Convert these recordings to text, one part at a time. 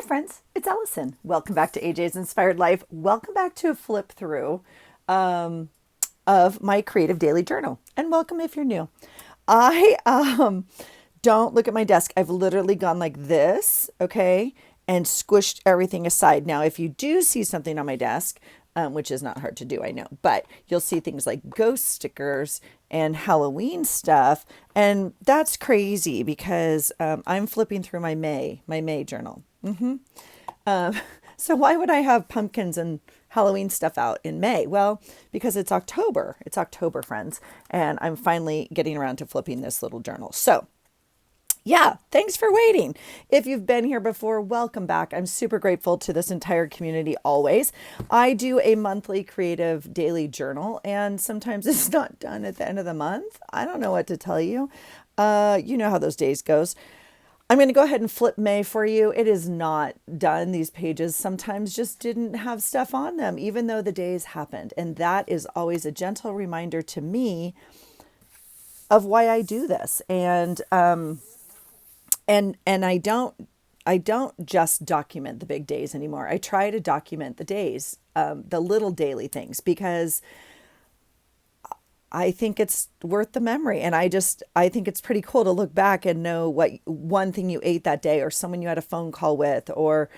friends, it's Allison. Welcome back to AJ's Inspired Life. Welcome back to a flip through of my creative daily journal. And welcome if you're new. I don't look at my desk. I've literally gone like this, okay, and squished everything aside. Now, if you do see something on my desk, which is not hard to do, I know, but you'll see things like ghost stickers and Halloween stuff. And that's crazy because I'm flipping through my May journal. So why would I have pumpkins and Halloween stuff out in May? Well, because it's October. It's October, friends. And I'm finally getting around to flipping this little journal. So yeah, thanks for waiting. If you've been here before, welcome back. I'm super grateful to this entire community always. I do a monthly creative daily journal, and sometimes it's not done at the end of the month. I don't know what to tell you. You know how those days goes. I'm going to go ahead and flip May for you. It is not done. These pages sometimes just didn't have stuff on them, even though the days happened. And that is always a gentle reminder to me of why I do this. And I don't just document the big days anymore. I try to document the days, the little daily things, because I think it's worth the memory. And I think it's pretty cool to look back and know what one thing you ate that day, or someone you had a phone call with, or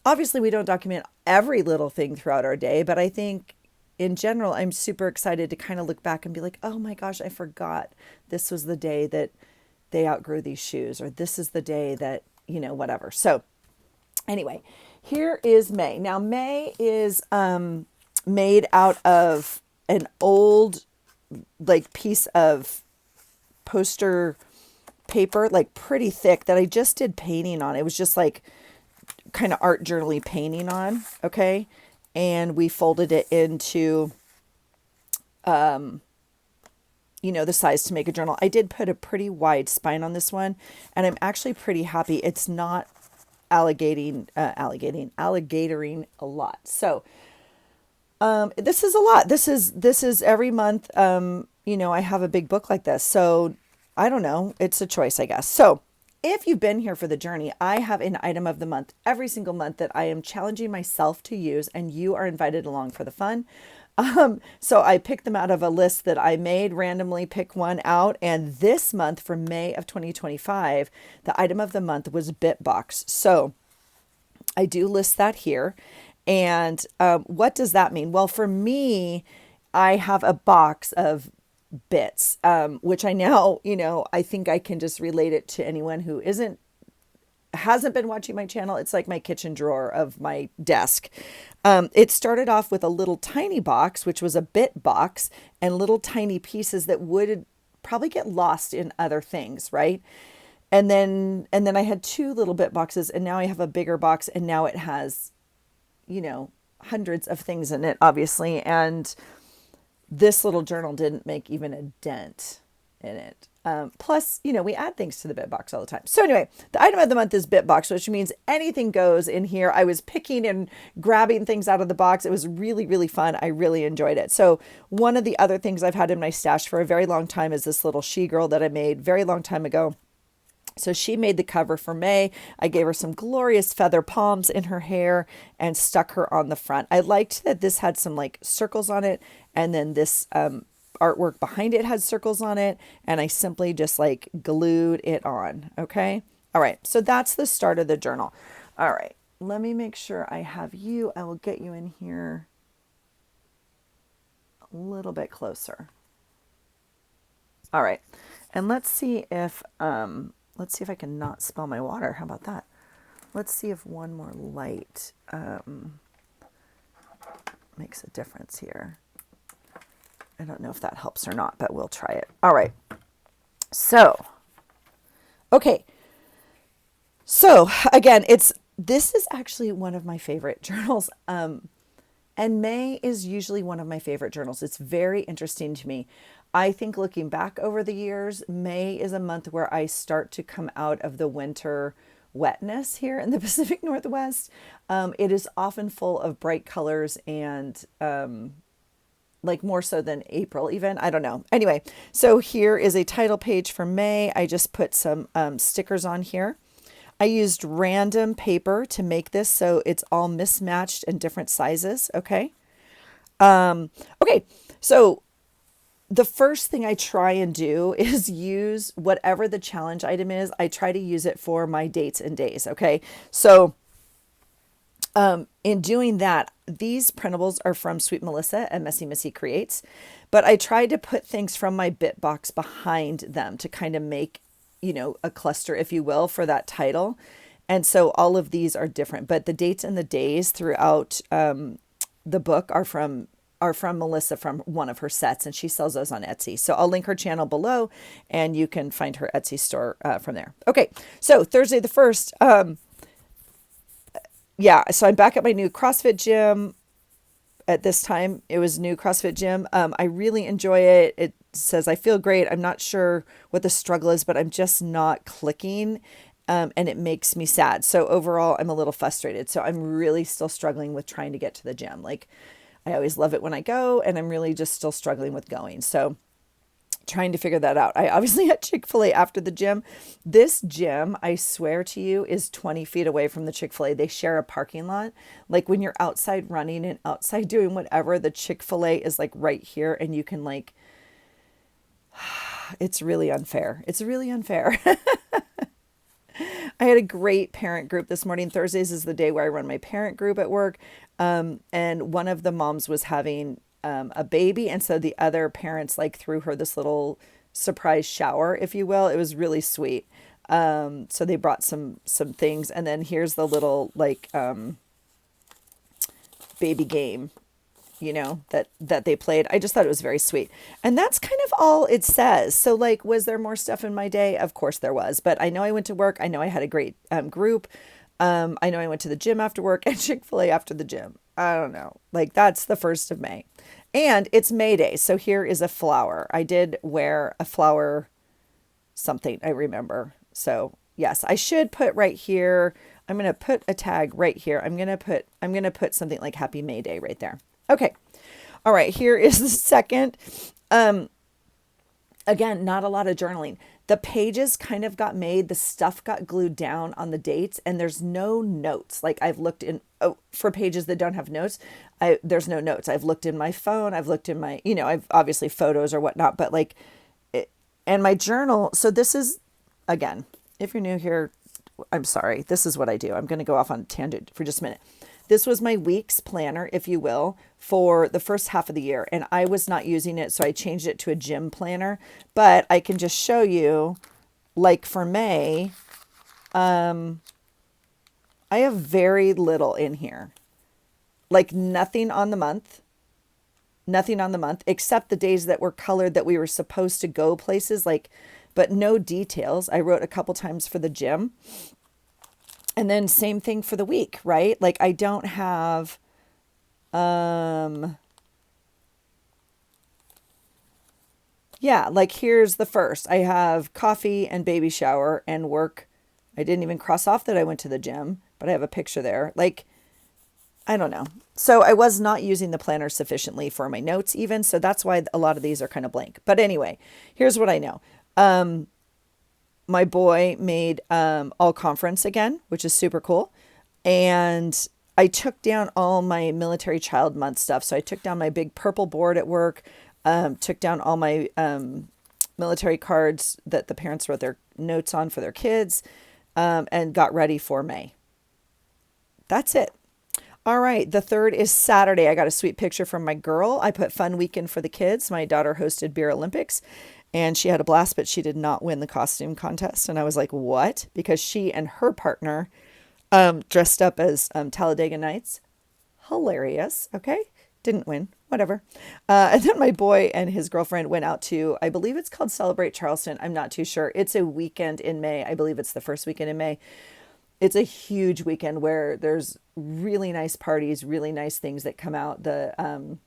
obviously we don't document every little thing throughout our day, but I think in general, I'm super excited to kind of look back and be like, oh my gosh, I forgot this was the day that they outgrew these shoes, or this is the day that, whatever. So anyway, here is May. Now, May is made out of an old piece of poster paper, like pretty thick, that I just did painting on. It was just like kind of art journal-y painting on. Okay. And we folded it into, the size to make a journal. I did put a pretty wide spine on this one, and I'm actually pretty happy. It's not alligatoring a lot. So, this is a lot. This is every month. I have a big book like this. So I don't know. It's a choice, I guess. So if you've been here for the journey, I have an item of the month every single month that I am challenging myself to use, and you are invited along for the fun. So I picked them out of a list that I made, randomly pick one out. And this month, for May of 2025, the item of the month was Bitbox. So I do list that here. And what does that mean? Well, for me, I have a box of bits, which I now, I think I can just relate it to anyone who hasn't been watching my channel. It's like my kitchen drawer of my desk. It started off with a little tiny box, which was a bit box, and little tiny pieces that would probably get lost in other things, right? And then I had two little bit boxes, and now I have a bigger box, and now it has, hundreds of things in it, obviously. And this little journal didn't make even a dent in it. Plus, we add things to the Bitbox all the time. So anyway, the item of the month is Bitbox, which means anything goes in here. I was picking and grabbing things out of the box. It was really, really fun. I really enjoyed it. So one of the other things I've had in my stash for a very long time is this little she girl that I made very long time ago. So she made the cover for May. I gave her some glorious feather palms in her hair and stuck her on the front. I liked that this had some circles on it, and then this artwork behind it had circles on it, and I simply just glued it on. Okay. All right. So that's the start of the journal. All right. Let me make sure I have you. I will get you in here a little bit closer. All right. And let's see if I can not spill my water. How about that? Let's see if one more light makes a difference here. I don't know if that helps or not, but we'll try it. All right. So, okay. So again, this is actually one of my favorite journals. And May is usually one of my favorite journals. It's very interesting to me. I think looking back over the years, May is a month where I start to come out of the winter wetness here in the Pacific Northwest. It is often full of bright colors and more so than April even. I don't know. Anyway, so here is a title page for May. I just put some stickers on here. I used random paper to make this, so it's all mismatched and different sizes. Okay. Okay. So the first thing I try and do is use whatever the challenge item is. I try to use it for my dates and days. Okay. So in doing that, these printables are from Sweet Melissa and Messy Missy Creates, but I tried to put things from my bit box behind them to kind of make, a cluster, if you will, for that title. And so all of these are different, but the dates and the days throughout the book are from Melissa from one of her sets, and she sells those on Etsy. So I'll link her channel below, and you can find her Etsy store from there. Okay, so Thursday the 1st. Yeah, so I'm back at my new CrossFit gym. At this time, it was new CrossFit gym. I really enjoy it. It says I feel great. I'm not sure what the struggle is, but I'm just not clicking. And it makes me sad. So overall, I'm a little frustrated. So I'm really still struggling with trying to get to the gym. Like, I always love it when I go, and I'm really just still struggling with going. So trying to figure that out. I obviously had Chick-fil-A after the gym. This gym, I swear to you, is 20 feet away from the Chick-fil-A. They share a parking lot. Like when you're outside running and outside doing whatever, the Chick-fil-A is like right here, and you can like, it's really unfair. It's really unfair. I had a great parent group this morning. Thursdays is the day where I run my parent group at work. And one of the moms was having a baby. And so the other parents like threw her this little surprise shower, if you will. It was really sweet. So they brought some things. And then here's the little like baby game, that they played. I just thought it was very sweet. And that's kind of all it says. So like, was there more stuff in my day? Of course there was. But I know I went to work. I know I had a great group. I know I went to the gym after work and Chick-fil-A after the gym. I don't know. Like that's the 1st of May. And it's May Day. So here is a flower. I did wear a flower something, I remember. So yes, I should put right here. I'm going to put a tag right here. I'm going to put something like Happy May Day right there. Okay. All right. Here is the second. Again, not a lot of journaling. The pages kind of got made. The stuff got glued down on the dates, and there's no notes. Like I've looked in for pages that don't have notes. There's no notes. I've looked in my phone. I've looked in my, I've obviously photos or whatnot, but like, and my journal. So this is, again, if you're new here, I'm sorry. This is what I do. I'm going to go off on a tangent for just a minute. This was my week's planner, if you will, for the first half of the year. And I was not using it, so I changed it to a gym planner. But I can just show you, like for May, I have very little in here. Like nothing on the month. Nothing on the month, except the days that were colored that we were supposed to go places, but no details. I wrote a couple times for the gym. And then same thing for the week, right? Like I don't have, like here's the first. I have coffee and baby shower and work. I didn't even cross off that I went to the gym, but I have a picture there. Like, I don't know. So I was not using the planner sufficiently for my notes even. So that's why a lot of these are kind of blank. But anyway, here's what I know. My boy made all conference again, which is super cool. And I took down all my military child month stuff. So I took down my big purple board at work, took down all my military cards that the parents wrote their notes on for their kids, and got ready for May. That's it. All right. The 3rd is Saturday. I got a sweet picture from my girl. I put fun weekend for the kids. My daughter hosted Beer Olympics. And she had a blast, but she did not win the costume contest. And I was like, what? Because she and her partner dressed up as Talladega Nights. Hilarious. Okay. Didn't win. Whatever. And then my boy and his girlfriend went out to, I believe it's called Celebrate Charleston. I'm not too sure. It's a weekend in May. I believe it's the first weekend in May. It's a huge weekend where there's really nice parties, really nice things that come out. The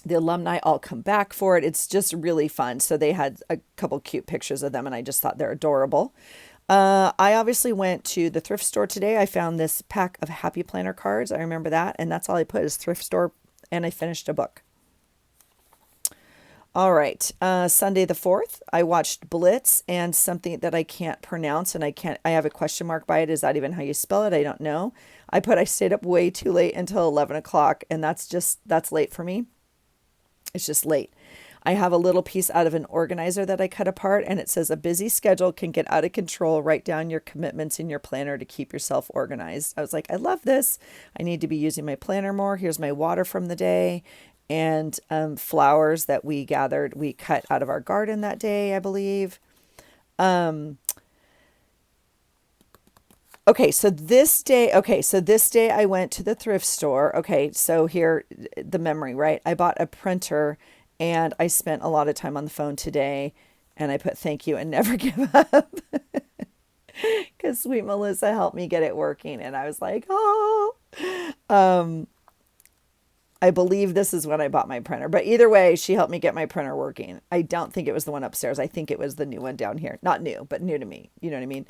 alumni all come back for it. It's just really fun. So they had a couple cute pictures of them, and I just thought they're adorable. I obviously went to the thrift store today. I found this pack of Happy Planner cards. I remember that. And that's all I put is thrift store, and I finished a book. All right. Sunday the 4th, I watched Blitz and something that I can't pronounce and I have a question mark by it. Is that even how you spell it? I don't know. I stayed up way too late until 11 o'clock, and that's late for me. It's just late. I have a little piece out of an organizer that I cut apart, and it says a busy schedule can get out of control. Write down your commitments in your planner to keep yourself organized. I was like, I love this. I need to be using my planner more. Here's my water from the day and flowers that we cut out of our garden that day, I believe. So this day I went to the thrift store. Okay, so here, the memory, right? I bought a printer and I spent a lot of time on the phone today, and I put thank you and never give up because sweet Melissa helped me get it working. And I was like, oh, I believe this is when I bought my printer, but either way, she helped me get my printer working. I don't think it was the one upstairs. I think it was the new one down here. Not new, but new to me. You know what I mean?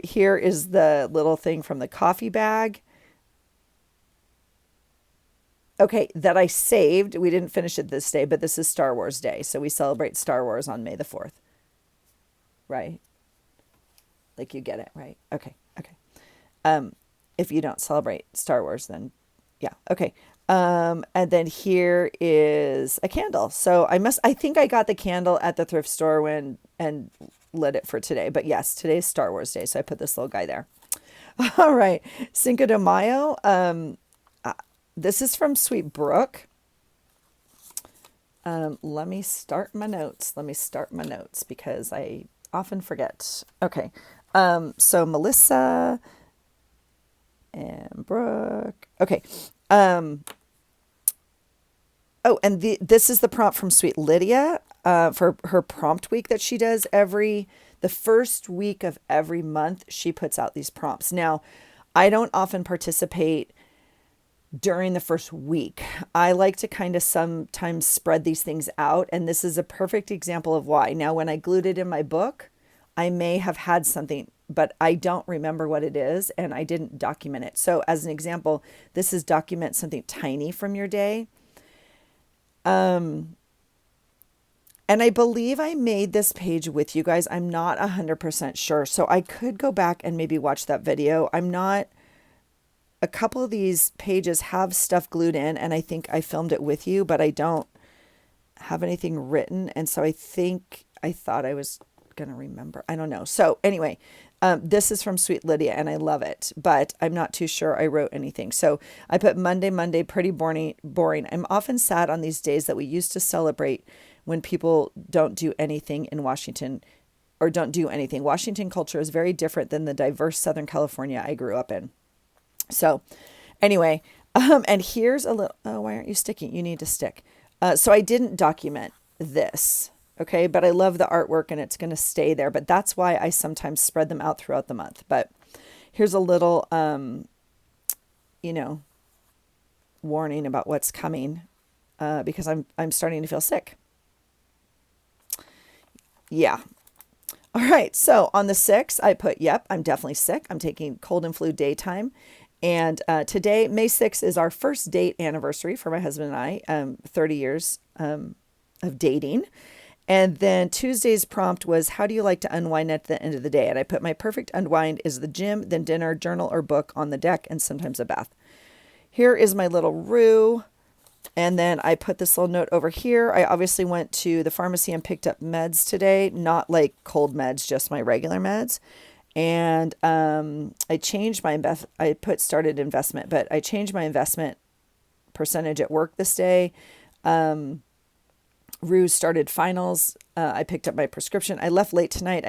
Here is the little thing from the coffee bag. Okay, that I saved. We didn't finish it this day, but this is Star Wars Day. So we celebrate Star Wars on May the 4th. Right? Like you get it, right? Okay, okay. If you don't celebrate Star Wars, then yeah, okay. And then here is a candle. So I think I got the candle at the thrift store and lit it for today. But yes, today's Star Wars Day. So I put this little guy there. All right. Cinco de Mayo. This is from Sweet Brook. Let me start my notes. Because I often forget. Okay. So Melissa and Brooke. Okay. Oh, and this is the prompt from Sweet Lydia for her prompt week that she does the first week of every month. She puts out these prompts. Now, I don't often participate during the first week. I like to kind of sometimes spread these things out, and this is a perfect example of why. Now, when I glued it in my book, I may have had something, but I don't remember what it is, and I didn't document it. So as an example, this is document something tiny from your day. And I believe I made this page with you guys. I'm not 100% sure. So I could go back and maybe watch that video. A couple of these pages have stuff glued in, and I think I filmed it with you, but I don't have anything written. And so I thought I was going to remember. I don't know. So anyway, this is from Sweet Lydia, and I love it, but I'm not too sure I wrote anything. So I put Monday, pretty boring. I'm often sad on these days that we used to celebrate when people don't do anything in Washington or don't do anything. Washington culture is very different than the diverse Southern California I grew up in. So anyway, and here's a little, oh, why aren't you sticking? You need to stick. So I didn't document this. Okay, but I love the artwork and it's going to stay there. But that's why I sometimes spread them out throughout the month. But here's a little, warning about what's coming because I'm starting to feel sick. Yeah. All right. So on the 6th, I put, yep, I'm definitely sick. I'm taking cold and flu daytime. And today, May 6th, is our first date anniversary for my husband and I, 30 years of dating. And then Tuesday's prompt was, how do you like to unwind at the end of the day? And I put my perfect unwind is the gym, then dinner, journal or book on the deck, and sometimes a bath. Here is my little rue. And then I put this little note over here. I obviously went to the pharmacy and picked up meds today, not like cold meds, just my regular meds. And I changed my I put started investment, but I changed my investment percentage at work this day. Rue started finals. I picked up my prescription. I left late tonight.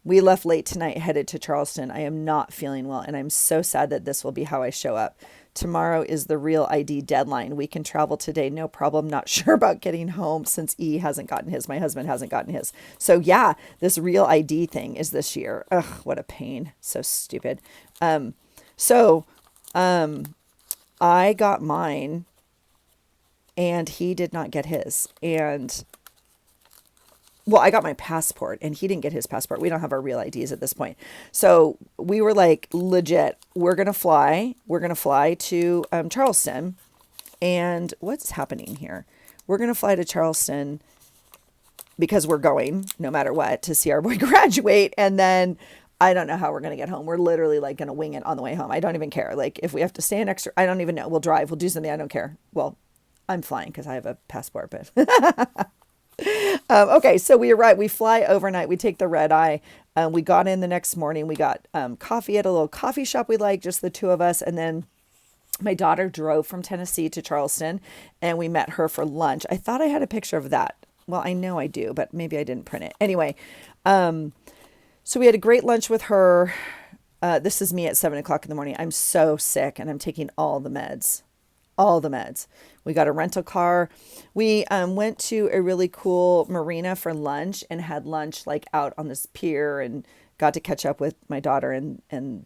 We left late tonight, headed to Charleston. I am not feeling well, and I'm so sad that this will be how I show up. Tomorrow is the real ID deadline. We can travel today, no problem. Not sure about getting home since E hasn't gotten his. My husband hasn't gotten his. So yeah, this real ID thing is this year. Ugh, what a pain. So stupid. I got mine and he did not get his. Well, I got my passport and he didn't get his passport. We don't have our real IDs at this point. So we were like, legit, we're going to fly. We're going to fly to Charleston And what's happening here? We're going to fly to Charleston because we're going no matter what to see our boy graduate. And then I don't know how we're going to get home. We're literally like going to wing it on the way home. I don't even care. Like if we have to stay an extra, I don't even know. We'll drive, we'll do something. I don't care. Well, I'm flying because I have a passport, but okay. So we arrive, we fly overnight. We take the red eye. We got in the next morning. We got coffee at a little coffee shop we like, just the two of us. And then my daughter drove from Tennessee to Charleston and we met her for lunch. I thought I had a picture of that. Well, I know I do, but maybe I didn't print it. Anyway, so we had a great lunch with her. This is me at 7 o'clock in the morning. I'm so sick and I'm taking all the meds, all the meds. We got a rental car. We went to a really cool marina for lunch and had lunch like out on this pier and got to catch up with my daughter and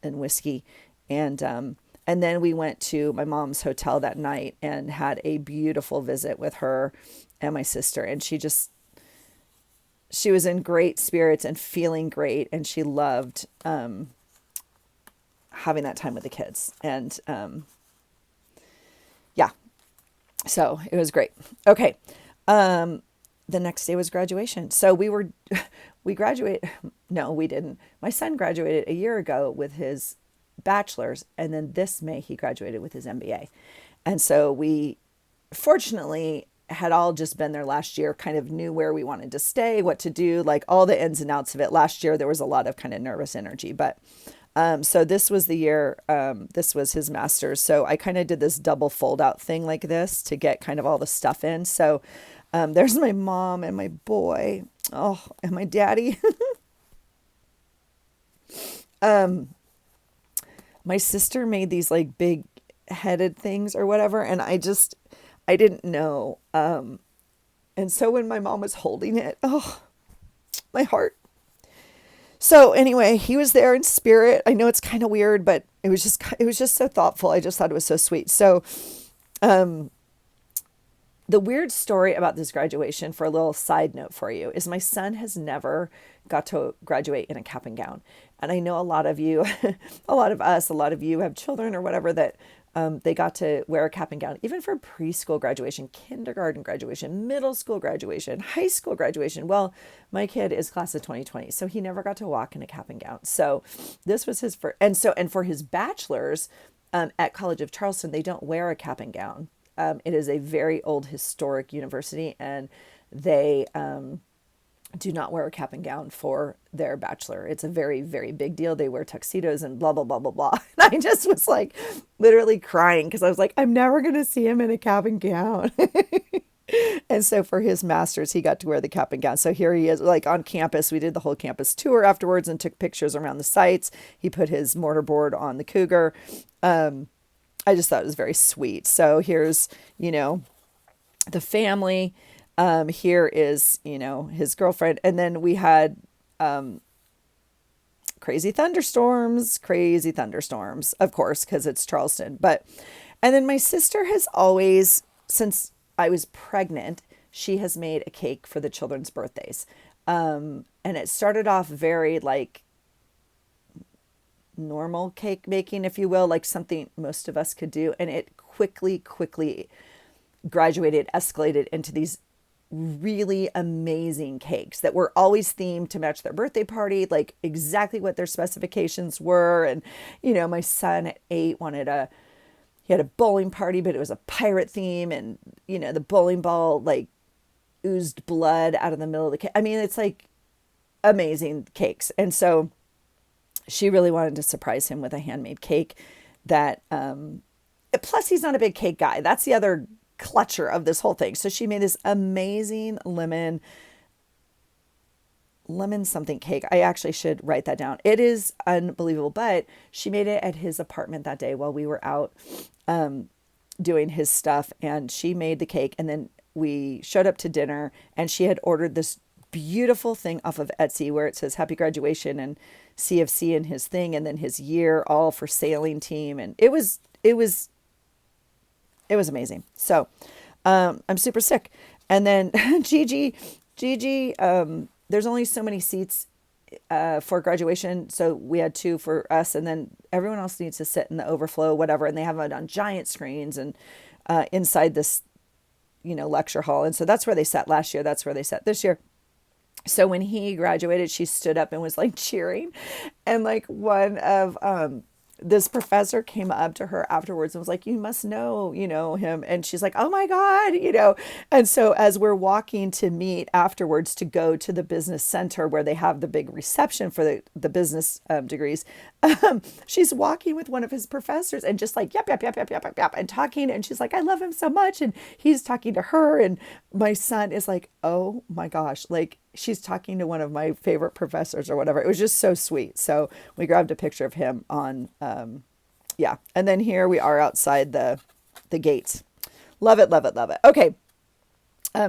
whiskey. And then we went to my mom's hotel that night and had a beautiful visit with her and my sister. And she was in great spirits and feeling great. And she loved having that time with the kids. And yeah, so it was great. Okay. The next day was graduation. So we graduated. No, we didn't. My son graduated a year ago with his bachelor's, and then this May he graduated with his MBA. And so we fortunately had all just been there last year, kind of knew where we wanted to stay, what to do, like all the ins and outs of it. Last year there was a lot of kind of nervous energy, but so this was the year, this was his master's. So I kind of did this double fold out thing like this to get kind of all the stuff in. So there's my mom and my boy, oh, and my daddy. My sister made these like big headed things or whatever. And I didn't know. And so when my mom was holding it, oh, my heart. So anyway, he was there in spirit. I know it's kind of weird, but it was just so thoughtful. I just thought it was so sweet. So, the weird story about this graduation, for a little side note for you, is my son has never got to graduate in a cap and gown. And I know a lot of you, a lot of you have children or whatever that they got to wear a cap and gown, even for preschool graduation, kindergarten graduation, middle school graduation, high school graduation. Well, my kid is class of 2020, so he never got to walk in a cap and gown. So this was his first, and for his bachelor's at College of Charleston, they don't wear a cap and gown. It is a very old historic university, and they do not wear a cap and gown for their bachelor. It's a very, very big deal. They wear tuxedos and blah, blah, blah, blah, blah. And I just was like literally crying because I was like, I'm never going to see him in a cap and gown. And so for his master's, he got to wear the cap and gown. So here he is like on campus. We did the whole campus tour afterwards and took pictures around the sites. He put his mortarboard on the Cougar. I just thought it was very sweet. So here's, the family. Here is, his girlfriend. And then we had crazy thunderstorms, of course, because it's Charleston. And then my sister has always, since I was pregnant, she has made a cake for the children's birthdays. And it started off very like normal cake making, if you will, like something most of us could do. And it quickly graduated, escalated into these really amazing cakes that were always themed to match their birthday party, like exactly what their specifications were. And, my son at 8 he had a bowling party, but it was a pirate theme. And, the bowling ball like oozed blood out of the middle of the cake. I mean, it's like amazing cakes. And so she really wanted to surprise him with a handmade cake that, plus he's not a big cake guy. That's the other clutcher of this whole thing. So she made this amazing lemon something cake. I actually should write that down. It is unbelievable, but she made it at his apartment that day while we were out doing his stuff, and she made the cake. And then we showed up to dinner, and she had ordered this beautiful thing off of Etsy where it says happy graduation and CFC in his thing, and then his year all for sailing team. And it was amazing. So, I'm super sick. And then Gigi, there's only so many seats, for graduation. So we had 2 for us, and then everyone else needs to sit in the overflow, whatever. And they have it on giant screens. And, inside this, lecture hall. And so that's where they sat last year. That's where they sat this year. So when he graduated, she stood up and was like cheering. And like one of this professor came up to her afterwards and was like, you must know, him. And she's like, oh my God. And so as we're walking to meet afterwards to go to the business center where they have the big reception for the business degrees, she's walking with one of his professors and just like, yep, yep, yep, yep, yep, yep, yep, and talking. And she's like, I love him so much. And he's talking to her. And my son is like, oh my gosh, like she's talking to one of my favorite professors or whatever. It was just so sweet. So we grabbed a picture of him on, yeah. And then here we are outside the gates. Love it, love it, love it. Okay.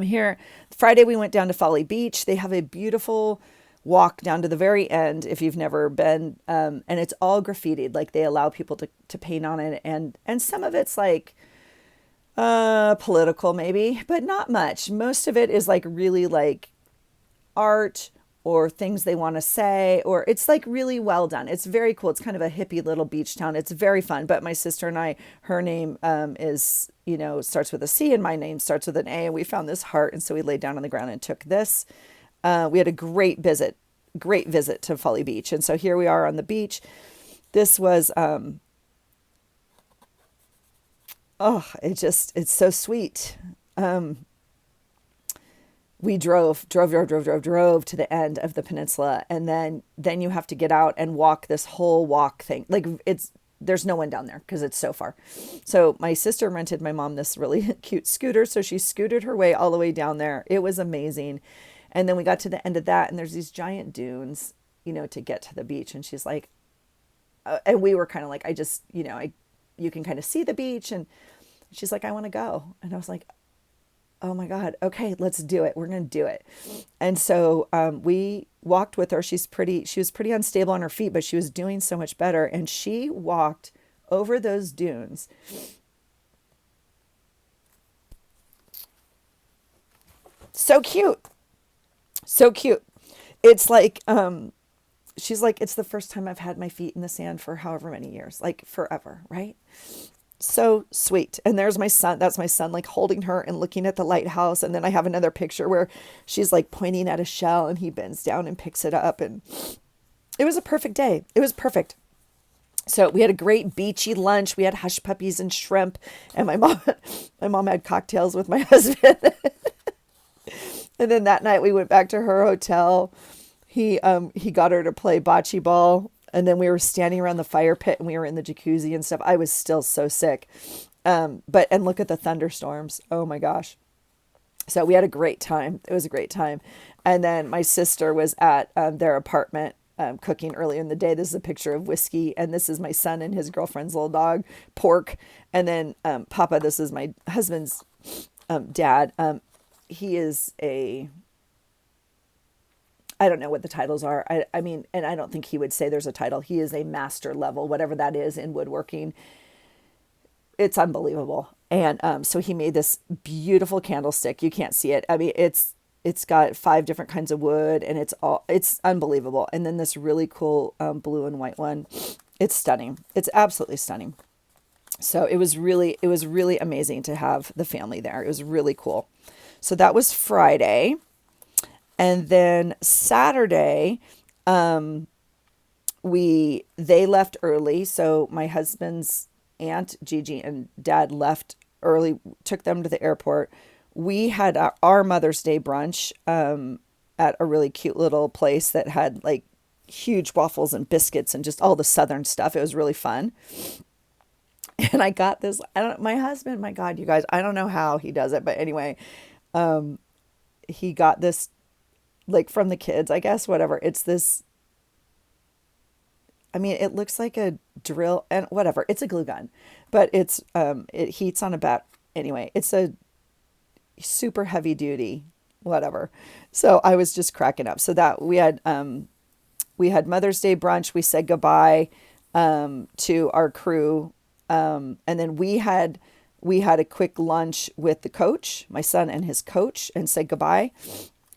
Here, Friday we went down to Folly Beach. They have a beautiful walk down to the very end if you've never been. And it's all graffitied. Like they allow people to paint on it. And some of it's like, political maybe, but not much. Most of it is like really like art or things they want to say, or it's like really well done. It's very cool. It's kind of a hippie little beach town. It's very fun. But my sister and I, her name is, starts with a C and my name starts with an A. And we found this heart. And so we laid down on the ground and took this. We had a great visit to Folly Beach. And so here we are on the beach. This was, it's so sweet. We drove to the end of the peninsula. And then you have to get out and walk this whole walk thing. Like there's no one down there because it's so far. So my sister rented my mom this really cute scooter. So she scooted her way all the way down there. It was amazing. And then we got to the end of that and there's these giant dunes, to get to the beach. And she's like, and we were kind of like, you can kind of see the beach. And she's like, I want to go. And I was like, oh my God, okay, let's do it. We're going to do it. And so we walked with her. She was pretty unstable on her feet, but she was doing so much better. And she walked over those dunes. So cute. So cute. It's like, she's like, it's the first time I've had my feet in the sand for however many years, like forever, right? So sweet. And there's my son. That's my son, like holding her and looking at the lighthouse. And then I have another picture where she's like pointing at a shell and he bends down and picks it up. And it was a perfect day. It was perfect. So we had a great beachy lunch. We had hush puppies and shrimp. And my mom had cocktails with my husband. And then that night we went back to her hotel. He got her to play bocce ball. And then we were standing around the fire pit and we were in the jacuzzi and stuff. I was still so sick. And look at the thunderstorms. Oh my gosh. So we had a great time. It was a great time. And then my sister was at their apartment cooking early in the day. This is a picture of Whiskey. And this is my son and his girlfriend's little dog, Pork. And then Papa, this is my husband's dad. He is I don't know what the titles are. I mean, and I don't think he would say there's a title. He is a master level, whatever that is in woodworking. It's unbelievable. And so he made this beautiful candlestick. You can't see it. I mean, it's got 5 different kinds of wood and it's unbelievable. And then this really cool blue and white one. It's stunning. It's absolutely stunning. So it was really amazing to have the family there. It was really cool. So that was Friday. And then Saturday, they left early. So my husband's aunt, Gigi, and dad left early, took them to the airport. We had our Mother's Day brunch at a really cute little place that had like huge waffles and biscuits and just all the Southern stuff. It was really fun. And I got this, my husband, my God, you guys, I don't know how he does it, but anyway, he got this like from the kids, I guess, whatever. It's this, I mean, it looks like a drill and whatever. It's a glue gun, but it heats on a bat. Anyway, it's a super heavy duty, whatever. So I was just cracking up. So that we had Mother's Day brunch. We said goodbye, to our crew. And then we had a quick lunch with the coach, my son and his coach, and said goodbye.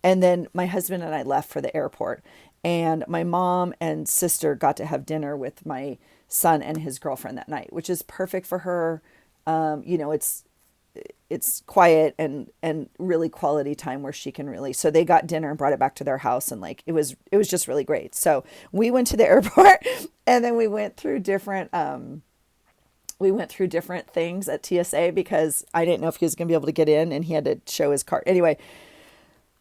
And then my husband and I left for the airport, and my mom and sister got to have dinner with my son and his girlfriend that night, which is perfect for her. it's quiet and really quality time where she can really, so they got dinner and brought it back to their house, and like it was just really great. So we went to the airport and then we went through different things at TSA because I didn't know if he was going to be able to get in, and he had to show his card. Anyway,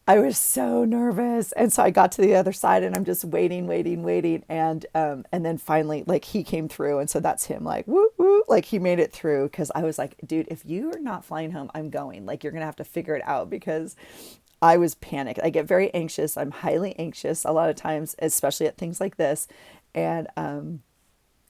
I was so nervous. And so I got to the other side and I'm just waiting, waiting, waiting. And then finally, like, he came through. And so that's him, like, woo, woo, like he made it through. Cause I was like, dude, if you are not flying home, I'm going. Like, you're going to have to figure it out, because I was panicked. I get very anxious. I'm highly anxious a lot of times, especially at things like this. And,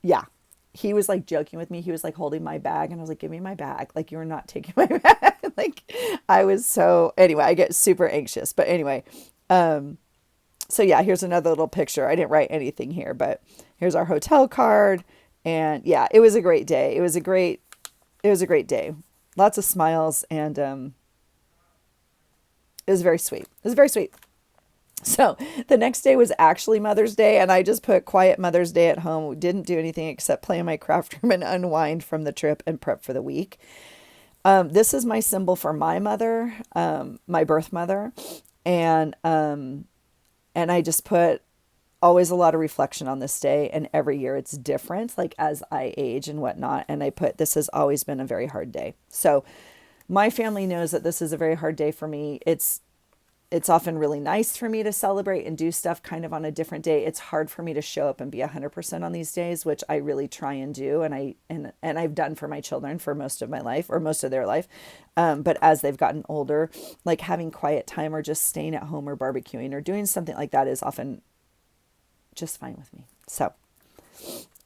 yeah, he was like joking with me. He was like holding my bag, and I was like, give me my bag. Like, you're not taking my bag. Like, I was so, anyway, I get super anxious. But anyway, so yeah, here's another little picture. I didn't write anything here, but here's our hotel card. And yeah, it was a great day. It was a great day. Lots of smiles, and it was very sweet. It was very sweet. So the next day was actually Mother's Day, and I just put quiet Mother's Day at home. We didn't do anything except play in my craft room and unwind from the trip and prep for the week. This is my symbol for my mother, my birth mother, and I just put always a lot of reflection on this day, and every year it's different, like as I age and whatnot. And I put, this has always been a very hard day. So my family knows that this is a very hard day for me. It's often really nice for me to celebrate and do stuff kind of on a different day. It's hard for me to show up and be 100% on these days, which I really try and do. And I've done for my children for most of my life, or most of their life. But as they've gotten older, like having quiet time or just staying at home or barbecuing or doing something like that is often just fine with me. So,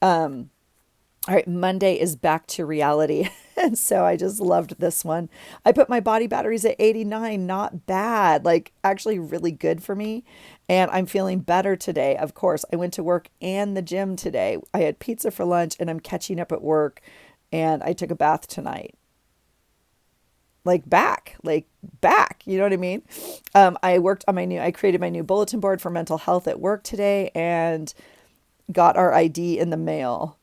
all right, Monday is back to reality. And so I just loved this one. I put my body batteries at 89, not bad, like actually really good for me. And I'm feeling better today. Of course, I went to work and the gym today. I had pizza for lunch, and I'm catching up at work, and I took a bath tonight. Like back, you know what I mean? I created my new bulletin board for mental health at work today, and got our ID in the mail.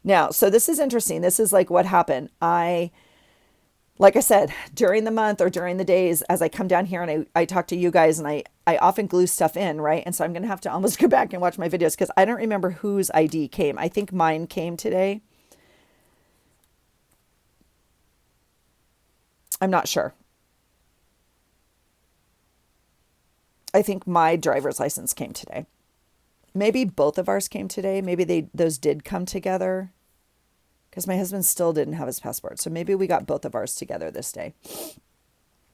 Now, so this is interesting. This is like what happened. Like I said, during the month or during the days, as I come down here and I talk to you guys, and I often glue stuff in, right? And so I'm going to have to almost go back and watch my videos, because I don't remember whose ID came. I think mine came today. I'm not sure. I think my driver's license came today. Maybe both of ours came today. Maybe those did come together, because my husband still didn't have his passport. So maybe we got both of ours together this day.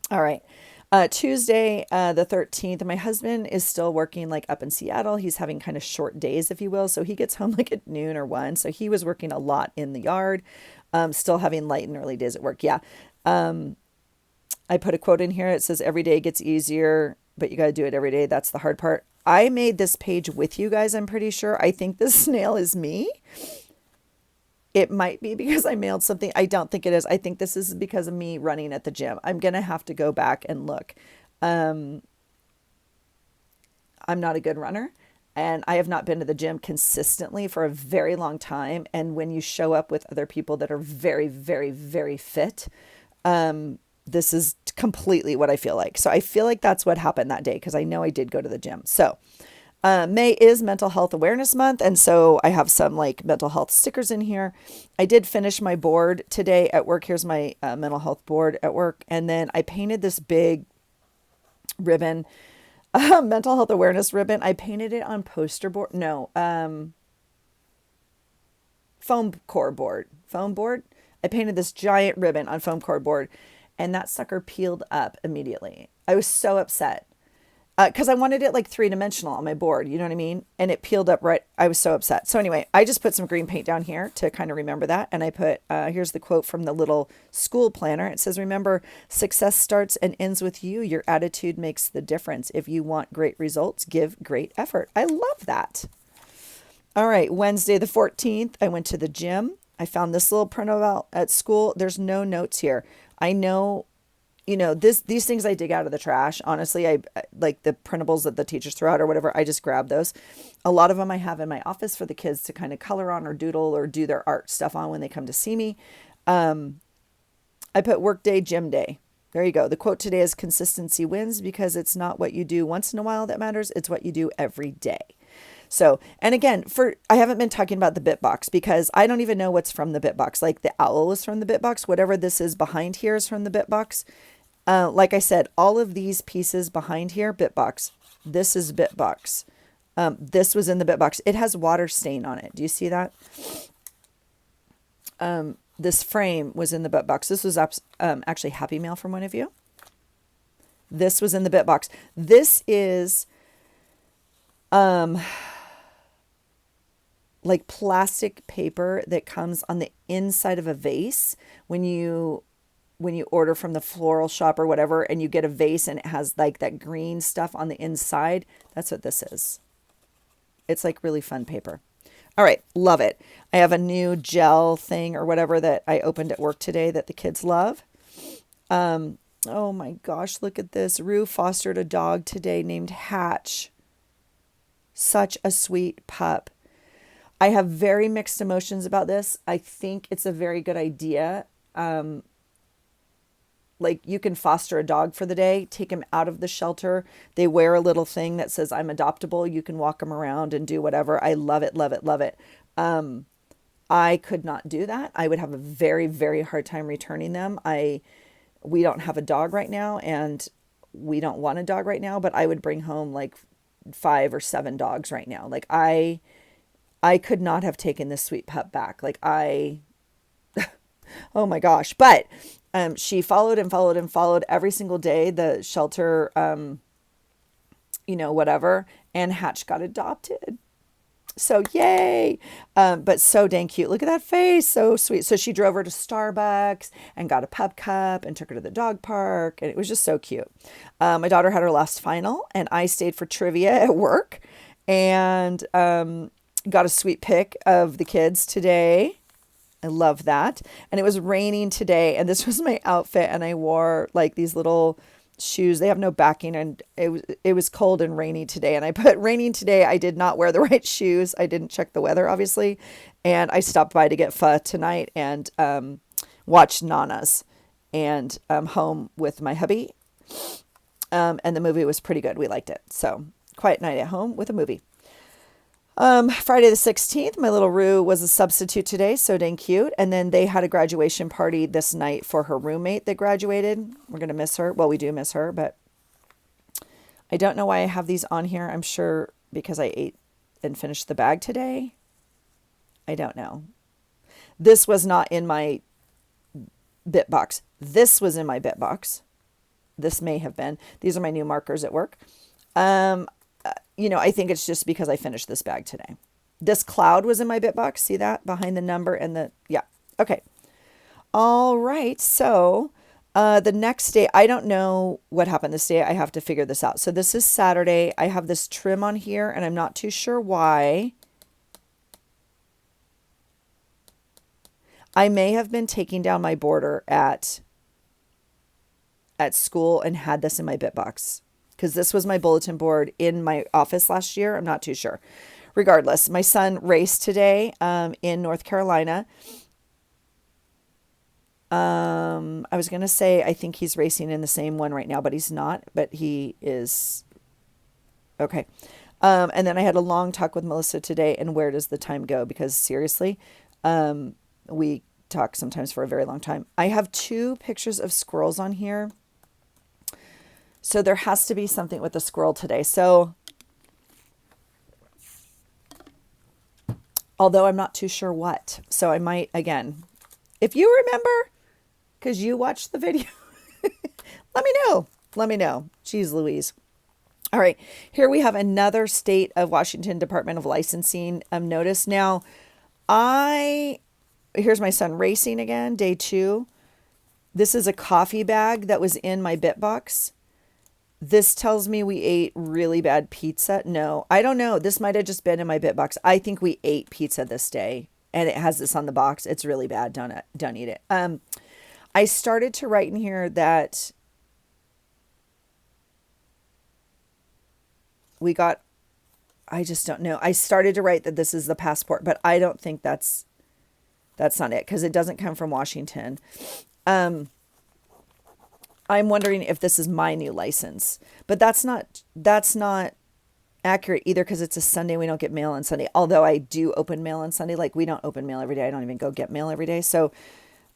All right. Tuesday, the 13th, my husband is still working like up in Seattle. He's having kind of short days, if you will. So he gets home like at noon or 1. So he was working a lot in the yard, still having light and early days at work. Yeah. I put a quote in here. It says, every day gets easier, but you got to do it every day. That's the hard part. I made this page with you guys, I'm pretty sure. I think this snail is me. It might be because I mailed something. I don't think it is. I think this is because of me running at the gym. I'm going to have to go back and look. I'm not a good runner, and I have not been to the gym consistently for a very long time. And when you show up with other people that are very, very, very fit, this is completely what I feel like. So I feel like that's what happened that day, because I know I did go to the gym. So May is Mental Health Awareness Month, and so I have some like mental health stickers in here. I did finish my board today at work. Here's my mental health board at work, and then I painted this big ribbon, mental health awareness ribbon. I painted it on poster board. No, foam core board. Foam board. I painted this giant ribbon on foam core board, and that sucker peeled up immediately. I was so upset. Because I wanted it like 3-dimensional on my board, you know what I mean? And it peeled up right. I was so upset. So anyway, I just put some green paint down here to kind of remember that. And I put, here's the quote from the little school planner. It says, remember, success starts and ends with you. Your attitude makes the difference. If you want great results, give great effort. I love that. All right, Wednesday the 14th, I went to the gym. I found this little printout at school. There's no notes here. I know, these things I dig out of the trash. Honestly, I like the printables that the teachers throw out or whatever. I just grab those. A lot of them I have in my office for the kids to kind of color on or doodle or do their art stuff on when they come to see me. I put work day, gym day. There you go. The quote today is consistency wins because it's not what you do once in a while that matters. It's what you do every day. So, and again, I haven't been talking about the Bitbox because I don't even know what's from the Bitbox. Like the owl is from the Bitbox. Whatever this is behind here is from the Bitbox. Like I said, all of these pieces behind here, Bitbox. This is Bitbox. This was in the Bitbox. It has water stain on it. Do you see that? This frame was in the Bitbox. This was actually Happy Mail from one of you. This was in the Bitbox. This is like plastic paper that comes on the inside of a vase when you order from the floral shop or whatever, and you get a vase and it has like that green stuff on the inside. That's what this is. It's like really fun paper. All right, love it. I have a new gel thing or whatever that I opened at work today that the kids love. Oh my gosh, look at this. Rue fostered a dog today named Hatch. Such a sweet pup. I have very mixed emotions about this. I think it's a very good idea. Like you can foster a dog for the day, take him out of the shelter. They wear a little thing that says I'm adoptable. You can walk them around and do whatever. I love it, love it, love it. I could not do that. I would have a very, very hard time returning them. We don't have a dog right now and we don't want a dog right now, but I would bring home like 5 or 7 dogs right now. Like I could not have taken this sweet pup back. Like oh my gosh. But she followed and followed and followed every single day, the shelter, whatever. And Hatch got adopted. So yay. But so dang cute. Look at that face. So sweet. So she drove her to Starbucks and got a pup cup and took her to the dog park. And it was just so cute. My daughter had her last final and I stayed for trivia at work and got a sweet pic of the kids today. I love that. And it was raining today and this was my outfit and I wore like these little shoes. They have no backing and it was cold and rainy today. And I put raining today. I did not wear the right shoes. I didn't check the weather, obviously. And I stopped by to get pho tonight and watched Nana's and home with my hubby. And the movie was pretty good. We liked it. So quiet night at home with a movie. Friday the 16th, my little Rue was a substitute today. So dang cute. And then they had a graduation party this night for her roommate that graduated. We're going to miss her. Well, we do miss her, but I don't know why I have these on here. I'm sure because I ate and finished the bag today. I don't know. This was not in my Bitbox. This was in my Bitbox. This may have been. These are my new markers at work. I think it's just because I finished this bag today. This cloud was in my Bitbox. See that behind the number and yeah. Okay. All right. So, the next day, I don't know what happened this day. I have to figure this out. So this is Saturday. I have this trim on here and I'm not too sure why. I may have been taking down my border at school and had this in my Bitbox. Because this was my bulletin board in my office last year. I'm not too sure. Regardless, my son raced today in North Carolina. I was going to say I think he's racing in the same one right now, but he's not. But he is. Okay. And then I had a long talk with Melissa today. And where does the time go? Because seriously, we talk sometimes for a very long time. I have 2 pictures of squirrels on here. So there has to be something with the squirrel today. So, although I'm not too sure what. So I might, again, if you remember, because you watched the video, let me know. Let me know. Jeez Louise. All right. Here we have another state of Washington Department of Licensing notice. Now, here's my son racing again, day 2. This is a coffee bag that was in my Bitbox. This tells me we ate really bad pizza. No, I don't know. This might have just been in my Bitbox. I think we ate pizza this day and it has this on the box. It's really bad. Don't eat it. I started to write in here that I just don't know. I started to write that this is the passport, but I don't think that's not it because it doesn't come from Washington. I'm wondering if this is my new license, but that's not accurate either because it's a Sunday. We don't get mail on Sunday. Although I do open mail on Sunday. Like we don't open mail every day. I don't even go get mail every day. So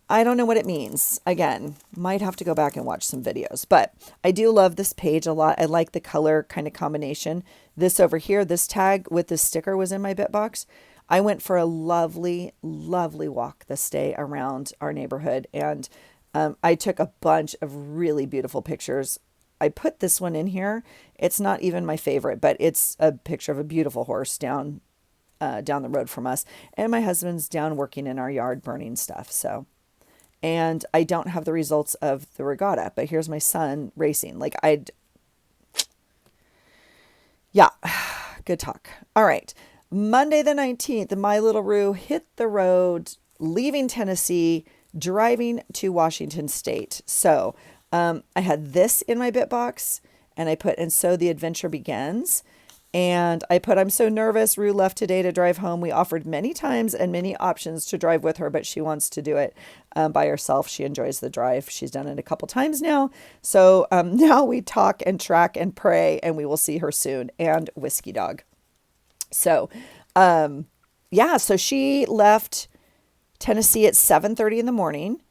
I don't know what it means. Again, might have to go back and watch some videos, but I do love this page a lot. I like the color kind of combination. This over here, this tag with this sticker was in my bit box. I went for a lovely, lovely walk this day around our neighborhood, and I took a bunch of really beautiful pictures. I put this one in here. It's not even my favorite, but it's a picture of a beautiful horse down the road from us, and my husband's down working in our yard burning stuff. So, and I don't have the results of the regatta, but here's my son racing. Yeah, good talk. All right. Monday the 19th, my little Roo hit the road, leaving Tennessee, driving to Washington State. So I had this in my bit box, and I put, and so the adventure begins. And I put, I'm so nervous. Rue left today to drive home. We offered many times and many options to drive with her, but she wants to do it by herself. She enjoys the drive. She's done it a couple times now. So now we talk and track and pray, and we will see her soon. And Whiskey Dog. So, yeah, so she left Tennessee at 7:30 in the morning,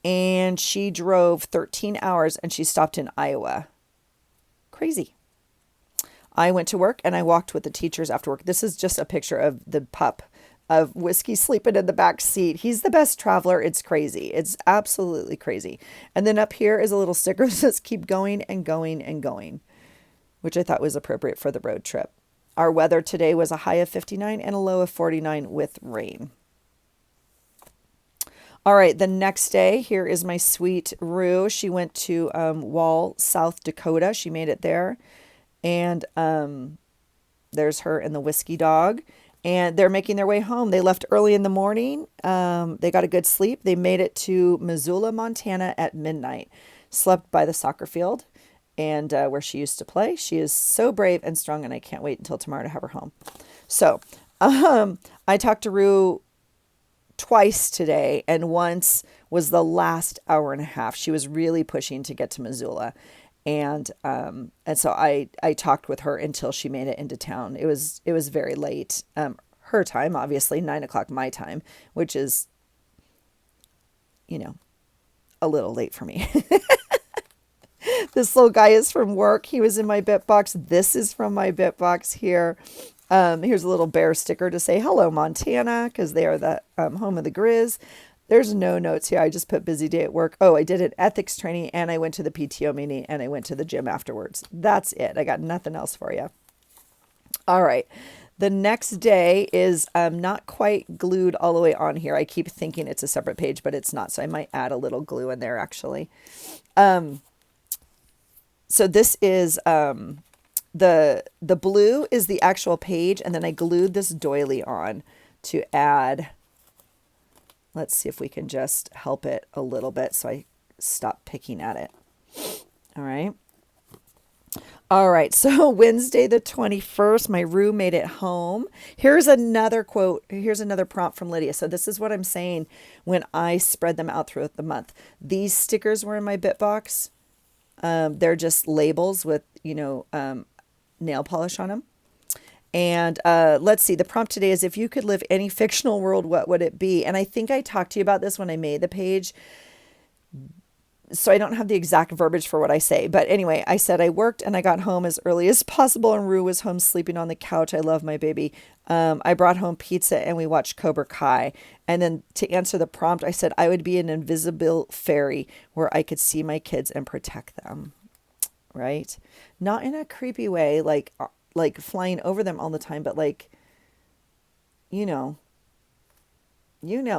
and she drove 13 hours, and she stopped in Iowa. Crazy. I went to work and I walked with the teachers after work. This is just a picture of the pup of Whiskey sleeping in the back seat. He's the best traveler. It's crazy. It's absolutely crazy. And then up here is a little sticker that says keep going and going and going, which I thought was appropriate for the road trip. Our weather today was a high of 59 and a low of 49 with rain. All right, the next day, here is my sweet Rue. She went to Wall, South Dakota. She made it there. And there's her and the Whiskey Dog. And they're making their way home. They left early in the morning. They got a good sleep. They made it to Missoula, Montana at midnight. Slept by the soccer field and where she used to play. She is so brave and strong, and I can't wait until tomorrow to have her home. So I talked to Rue twice today, and once was the last hour and a half. She was really pushing to get to Missoula. And so I talked with her until she made it into town. It was very late. Her time, obviously 9:00 my time, which is, a little late for me. This little guy is from work. He was in my bit box. This is from my bit box here. Here's a little bear sticker to say hello, Montana, because they are the home of the Grizz. There's no notes here. I just put busy day at work. Oh, I did an ethics training, and I went to the PTO meeting, and I went to the gym afterwards. That's it. I got nothing else for you. All right. The next day is not quite glued all the way on here. I keep thinking it's a separate page, but it's not. So I might add a little glue in there, actually. So this is the blue is the actual page, and then I glued this doily on to add. Let's see if we can just help it a little bit so I stop picking at it. All right. All right. So Wednesday the 21st, my Rue made it home. Here's another quote. Here's another prompt from Lydia. So this is what I'm saying when I spread them out throughout the month. These stickers were in my bit box. They're just labels with, nail polish on them. And let's see, the prompt today is if you could live any fictional world, what would it be? And I think I talked to you about this when I made the page. So I don't have the exact verbiage for what I say. But anyway, I said I worked and I got home as early as possible, and Rue was home sleeping on the couch. I love my baby. I brought home pizza and we watched Cobra Kai. And then to answer the prompt, I said I would be an invisible fairy where I could see my kids and protect them. Right? Not in a creepy way, like flying over them all the time, but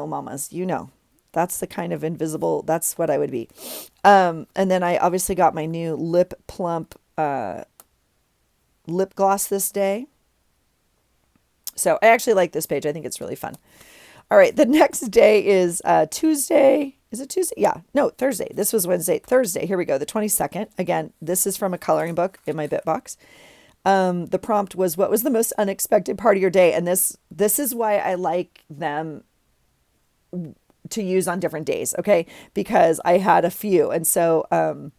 mamas, that's the kind of invisible, that's what I would be. And then I obviously got my new Lip Plump lip gloss this day. So I actually like this page. I think it's really fun. All right. The next day is Tuesday. Is it Tuesday? Yeah. No, Thursday. This was Wednesday. Thursday. Here we go. The 22nd. Again, this is from a coloring book in my bit box. The prompt was, what was the most unexpected part of your day? And this is why I like them to use on different days. Okay. Because I had a few. And so,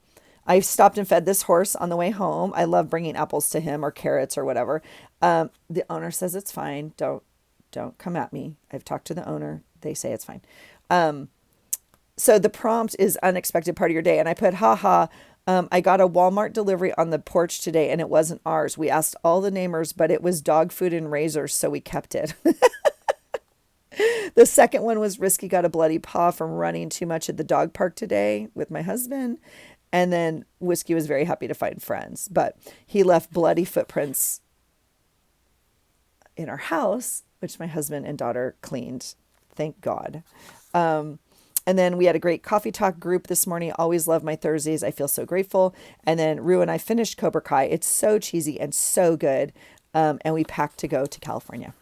I stopped and fed this horse on the way home. I love bringing apples to him or carrots or whatever. The owner says it's fine. Don't come at me. I've talked to the owner. They say it's fine. So the prompt is unexpected part of your day. And I put, haha, I got a Walmart delivery on the porch today and it wasn't ours. We asked all the neighbors, but it was dog food and razors, so we kept it. The second one was Risky got a bloody paw from running too much at the dog park today with my husband. And then Whiskey was very happy to find friends, but he left bloody footprints in our house, which my husband and daughter cleaned. Thank God. And then we had a great coffee talk group this morning. Always love my Thursdays. I feel so grateful. And then Rue and I finished Cobra Kai. It's so cheesy and so good. And we packed to go to California.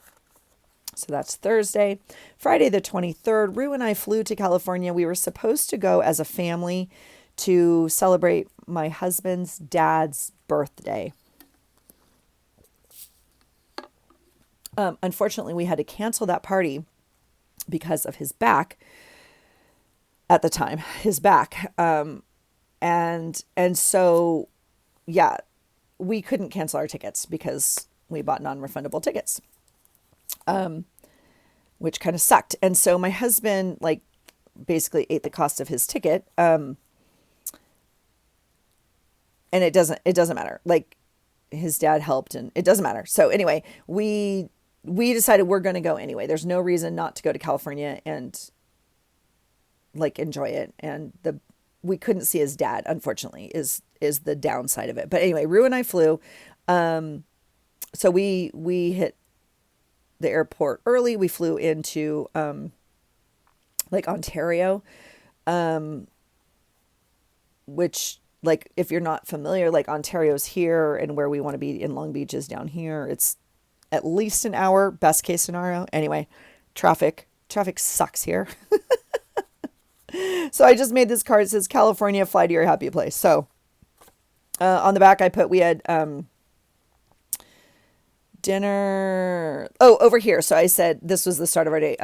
So that's Thursday. Friday the 23rd, Rue and I flew to California. We were supposed to go as a family to celebrate my husband's dad's birthday. Unfortunately, we had to cancel that party because of his back at the time, his back. And so, yeah, we couldn't cancel our tickets because we bought non-refundable tickets, which kind of sucked. And so my husband, like, basically ate the cost of his ticket. And it doesn't matter. Like, his dad helped and it doesn't matter. So anyway, we decided we're going to go anyway. There's no reason not to go to California and like enjoy it. And we couldn't see his dad, unfortunately, is the downside of it. But anyway, Rue and I flew. So we hit the airport early. We flew into like Ontario, which, like, if you're not familiar, like, Ontario's here and where we want to be in Long Beach is down here. It's at least an hour, best case scenario. Anyway, traffic sucks here. So I just made this card. It says, California, fly to your happy place. So on the back, I put, we had dinner. Oh, over here. So I said, this was the start of our day.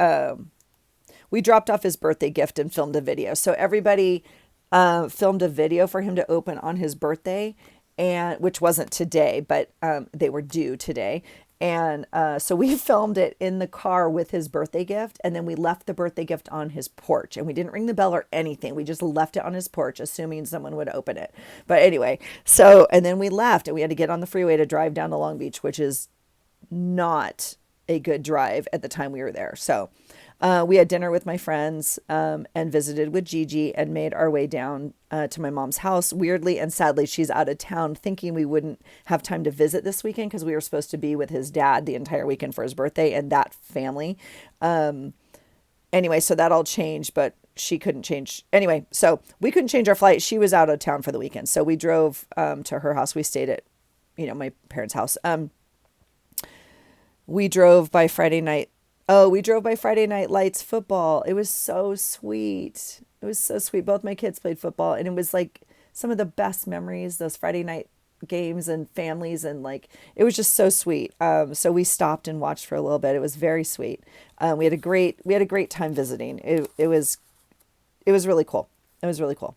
We dropped off his birthday gift and filmed a video. So everybody filmed a video for him to open on his birthday, and which wasn't today, but they were due today. And so we filmed it in the car with his birthday gift, and then we left the birthday gift on his porch, and we didn't ring the bell or anything. We just left it on his porch, assuming someone would open it. But anyway, so, and then we left, and we had to get on the freeway to drive down to Long Beach, which is not a good drive at the time we were there. So we had dinner with my friends and visited with Gigi and made our way down to my mom's house. Weirdly and sadly, she's out of town, thinking we wouldn't have time to visit this weekend because we were supposed to be with his dad the entire weekend for his birthday and that family. Anyway, so that all changed, but she couldn't change. Anyway, so we couldn't change our flight. She was out of town for the weekend. So we drove to her house. We stayed at, my parents' house. We drove by Friday night. Oh, we drove by Friday Night Lights football. It was so sweet. It was so sweet. Both my kids played football, and it was like some of the best memories, those Friday night games and families, and like, it was just so sweet. So we stopped and watched for a little bit. It was very sweet. We had a great time visiting. It was really cool. It was really cool.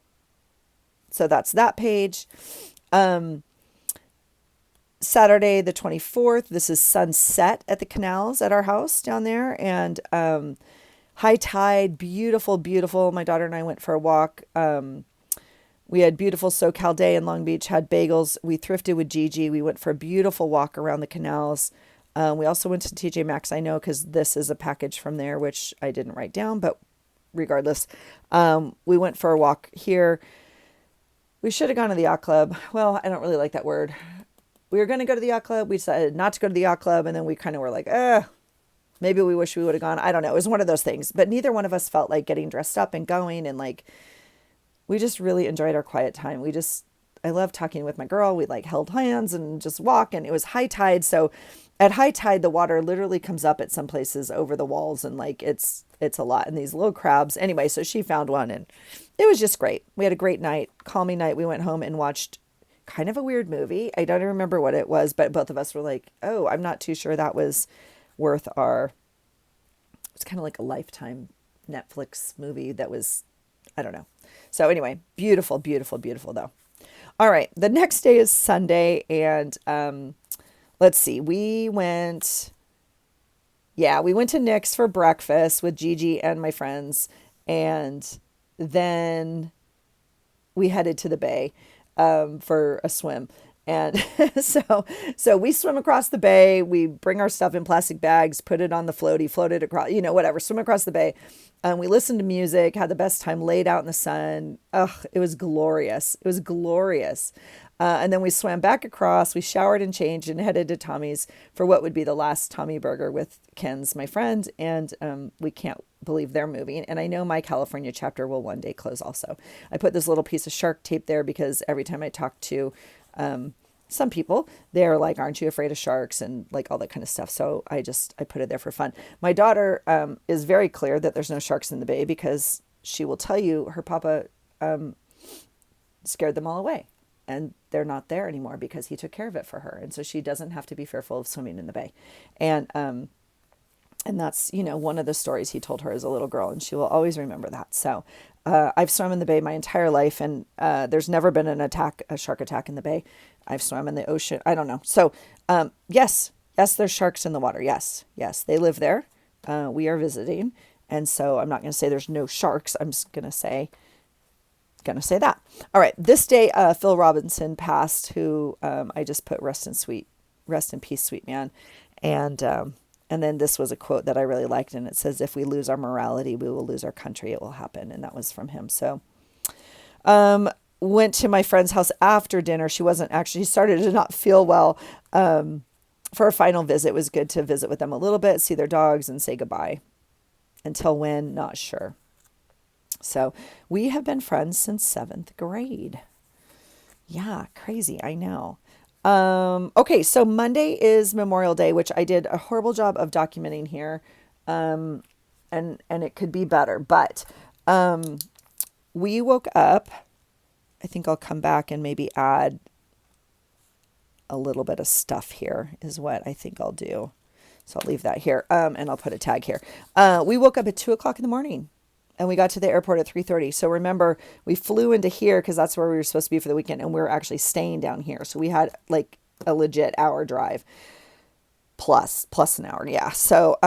So that's that page. Saturday the 24th, this is sunset at the canals at our house down there, and high tide, beautiful, beautiful. My daughter and I went for a walk. We had beautiful SoCal day in Long Beach, had bagels. We thrifted with Gigi. We went for a beautiful walk around the canals. We also went to TJ Maxx, I know, because this is a package from there, which I didn't write down, but regardless, we went for a walk here. We should have gone to the yacht club. Well, I don't really like that word. We were going to go to the yacht club. We decided not to go to the yacht club. And then we kind of were like, maybe we wish we would have gone. I don't know. It was one of those things. But neither one of us felt like getting dressed up and going. And like, we just really enjoyed our quiet time. I love talking with my girl. We like held hands and just walk. And it was high tide. So at high tide, the water literally comes up at some places over the walls. And like, it's a lot. And these little crabs. Anyway, so she found one and it was just great. We had a great night, calming night. We went home and watched kind of a weird movie. I don't remember what it was, but both of us were like, oh, I'm not too sure that was worth it's kind of like a Lifetime Netflix movie that was, I don't know. So anyway, beautiful, beautiful, beautiful though. All right. The next day is Sunday, and let's see. We went to Nick's for breakfast with Gigi and my friends, and then we headed to the bay for a swim. And so we swim across the bay. We bring our stuff in plastic bags, put it on the floaty, float it across, whatever, swim across the bay. We listened to music, had the best time, laid out in the sun. Ugh, it was glorious. It was glorious. And then we swam back across. We showered and changed and headed to Tommy's for what would be the last Tommy burger with Ken's, my friend. And we can't believe they're moving. And I know my California chapter will one day close also. I put this little piece of shark tape there because every time I talk to some people, they're like, aren't you afraid of sharks and like all that kind of stuff. So I put it there for fun. My daughter is very clear that there's no sharks in the bay because she will tell you her papa scared them all away. And they're not there anymore because he took care of it for her. And so she doesn't have to be fearful of swimming in the bay. And that's, one of the stories he told her as a little girl, and she will always remember that. So I've swum in the bay my entire life, and there's never been a shark attack in the bay. I've swum in the ocean. I don't know. So yes, there's sharks in the water. Yes, they live there. We are visiting. And so I'm not going to say there's no sharks. I'm just going to say that. All right. This day, Phil Robinson passed, who I just put rest in peace, sweet man. And then this was a quote that I really liked, and it says, if we lose our morality, we will lose our country. It will happen. And that was from him. So went to my friend's house after dinner. She started to not feel well for a final visit. It was good to visit with them a little bit, see their dogs, and say goodbye. Until when, not sure. So we have been friends since 7th grade. Yeah, crazy. I know. Okay, so Monday is Memorial Day, which I did a horrible job of documenting here. And it could be better, but we woke up. I think I'll come back and maybe add a little bit of stuff here is what I think I'll do. So I'll leave that here. And I'll put a tag here. We woke up at 2:00 in the morning. And we got to the airport at 3:30. So remember, we flew into here because that's where we were supposed to be for the weekend. And we were actually staying down here. So we had like a legit hour drive plus an hour. Yeah. So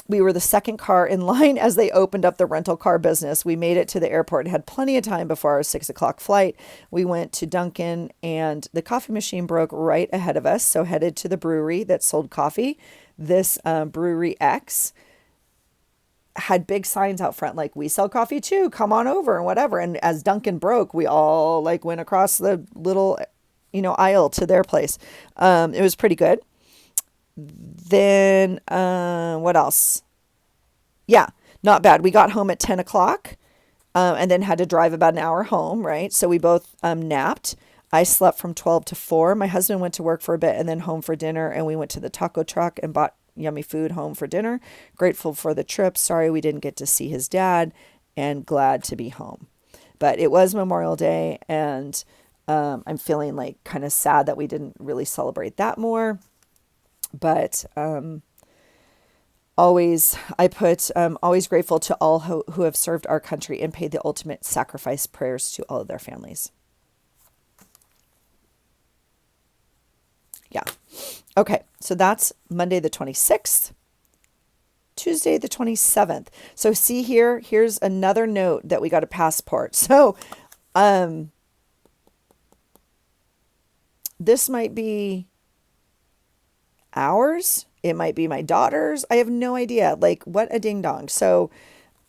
we were the second car in line as they opened up the rental car business. We made it to the airport and had plenty of time before our 6:00 flight. We went to Dunkin', and the coffee machine broke right ahead of us. So headed to the brewery that sold coffee. This Brewery X had big signs out front like, we sell coffee too, come on over, and whatever. And as Dunkin' broke, we all like went across the little aisle to their place. It was pretty good. Then what else? Yeah, not bad. We got home at 10:00 and then had to drive about an hour home, right? So we both napped. I slept from 12 to 4. My husband went to work for a bit and then home for dinner, and we went to the taco truck and bought yummy food home for dinner. Grateful for the trip. Sorry we didn't get to see his dad, and glad to be home. But it was Memorial Day, and I'm feeling like kind of sad that we didn't really celebrate that more. But always grateful to all who have served our country and paid the ultimate sacrifice. Prayers to all of their families. Yeah. Okay, so that's Monday the 26th, Tuesday the 27th. So see here's another note that we got a passport. So this might be ours. It might be my daughter's. I have no idea. Like, what a ding dong. So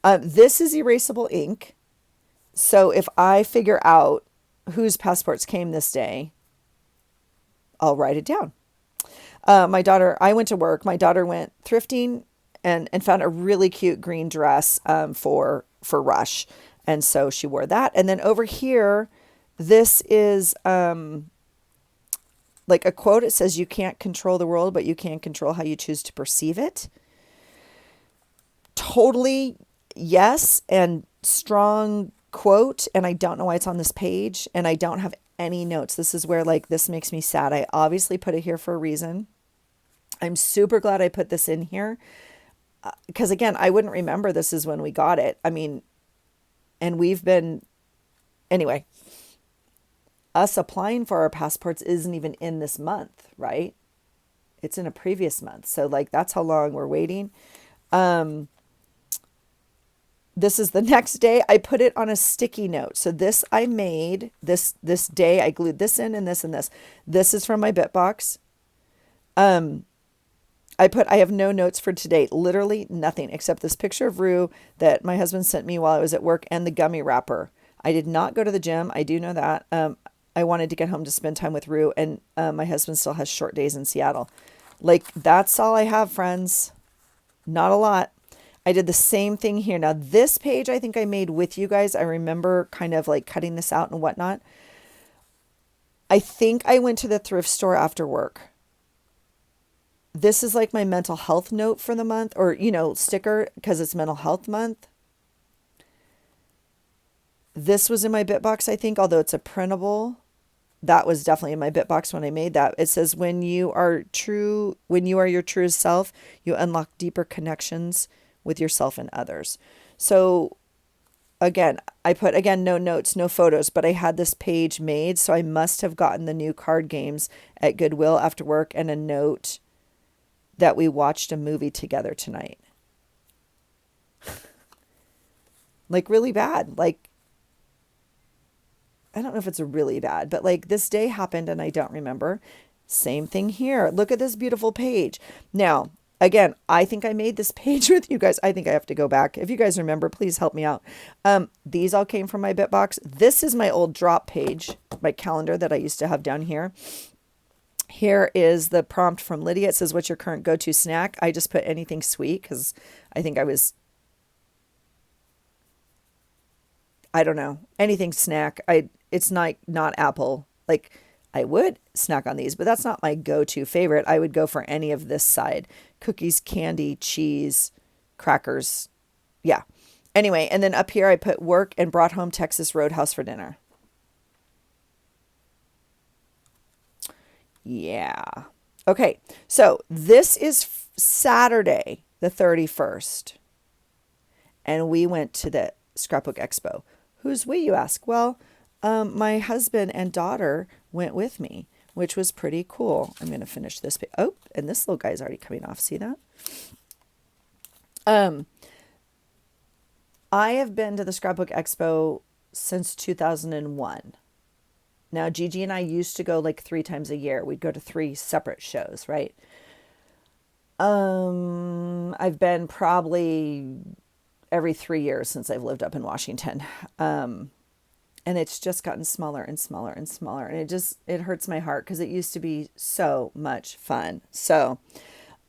this is erasable ink. So if I figure out whose passports came this day, I'll write it down. I went to work. My daughter went thrifting and found a really cute green dress for Rush. And so she wore that. And then over here, this is like a quote. It says, you can't control the world, but you can control how you choose to perceive it. Totally yes, and strong quote. And I don't know why it's on this page, and I don't have any notes. This is where like this makes me sad. I obviously put it here for a reason. I'm super glad I put this in here because again, I wouldn't remember this is when we got it. I mean, and we've been, anyway, us applying for our passports isn't even in this month, right? It's in a previous month. So like that's how long we're waiting. This is the next day. I put it on a sticky note. So this I made this day. I glued this in and this and this. This is from my Bitbox. I have no notes for today. Literally nothing except this picture of Rue that my husband sent me while I was at work and the gummy wrapper. I did not go to the gym. I do know that. I wanted to get home to spend time with Rue, and my husband still has short days in Seattle. Like, that's all I have, friends. Not a lot. I did the same thing here. Now, this page I think I made with you guys. I remember kind of like cutting this out and whatnot. I think I went to the thrift store after work. This is like my mental health note for the month, or, sticker because it's mental health month. This was in my Bitbox, I think, although it's a printable. That was definitely in my Bitbox when I made that. It says, when you are your truest self, you unlock deeper connections with yourself and others. So again, I put, no notes, no photos, but I had this page made. So I must have gotten the new card games at Goodwill after work and a note that we watched a movie together tonight. Like really bad. Like, I don't know if it's really bad, but like this day happened and I don't remember. Same thing here. Look at this beautiful page. Now, again, I think I made this page with you guys. I think I have to go back. If you guys remember, please help me out. These all came from my Bitbox. This is my old drop page, my calendar that I used to have down here. Here is the prompt from Lydia. It says, what's your current go-to snack? I just put anything sweet because I think I don't know, anything snack. It's not apple. Like, I would snack on these, but that's not my go-to favorite. I would go for any of this side. Cookies, candy, cheese, crackers. Yeah. Anyway, and then up here I put work and brought home Texas Roadhouse for dinner. Yeah. Okay. So this is Saturday, the 31st. And we went to the Scrapbook Expo. Who's we, you ask? Well, my husband and daughter went with me, which was pretty cool. I'm going to finish this. Oh, and this little guy's already coming off. See that? I have been to the Scrapbook Expo since 2001. Now, Gigi and I used to go like 3 times a year. We'd go to 3 separate shows, right? I've been probably every 3 years since I've lived up in Washington. And it's just gotten smaller and smaller and smaller. And it hurts my heart because it used to be so much fun. So,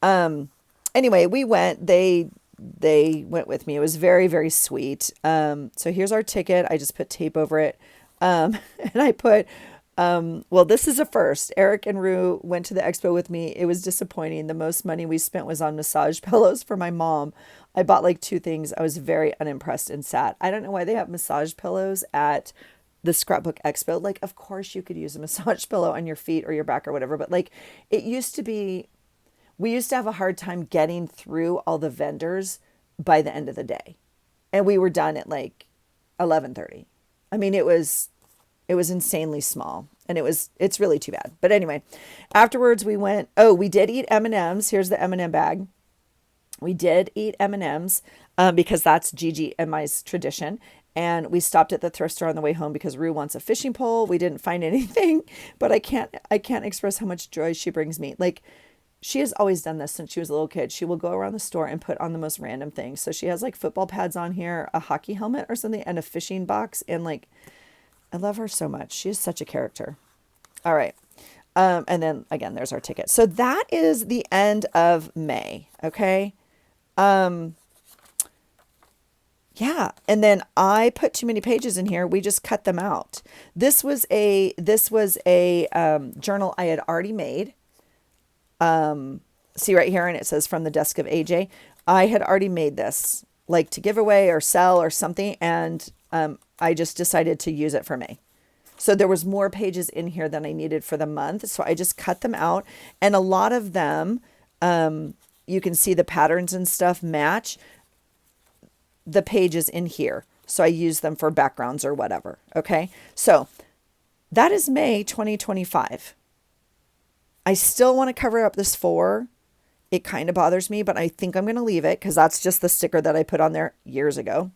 anyway, we went, they went with me. It was very, very sweet. So here's our ticket. I just put tape over it. And I put, well, this is a first. Eric and Rue went to the expo with me. It was disappointing. The most money we spent was on massage pillows for my mom. I bought like 2 things. I was very unimpressed and sad. I don't know why they have massage pillows at the Scrapbook Expo. Like, of course you could use a massage pillow on your feet or your back or whatever. But like, it used to be, we used to have a hard time getting through all the vendors by the end of the day. And we were done at like 11:30. I mean, it was insanely small, and it's really too bad. But anyway, afterwards we did eat M&Ms. Here's the M&M bag. We did eat M&Ms because that's Gigi and my tradition. And we stopped at the thrift store on the way home because Rue wants a fishing pole. We didn't find anything, but I can't express how much joy she brings me. Like, she has always done this since she was a little kid. She will go around the store and put on the most random things. So she has like football pads on here, a hockey helmet or something, and a fishing box. And like, I love her so much. She is such a character. All right. And then again, there's our ticket. So that is the end of May. Okay. Yeah. And then I put too many pages in here. We just cut them out. This was a journal I had already made. See right here, and it says from the desk of AJ. I had already made this like to give away or sell or something. And, I just decided to use it for May. So there was more pages in here than I needed for the month. So I just cut them out, and a lot of them, you can see the patterns and stuff match the pages in here. So I use them for backgrounds or whatever. Okay. So That is May 2025. I still want to cover up this 4. It kind of bothers me, but I think I'm going to leave it because that's just the sticker that I put on there years ago.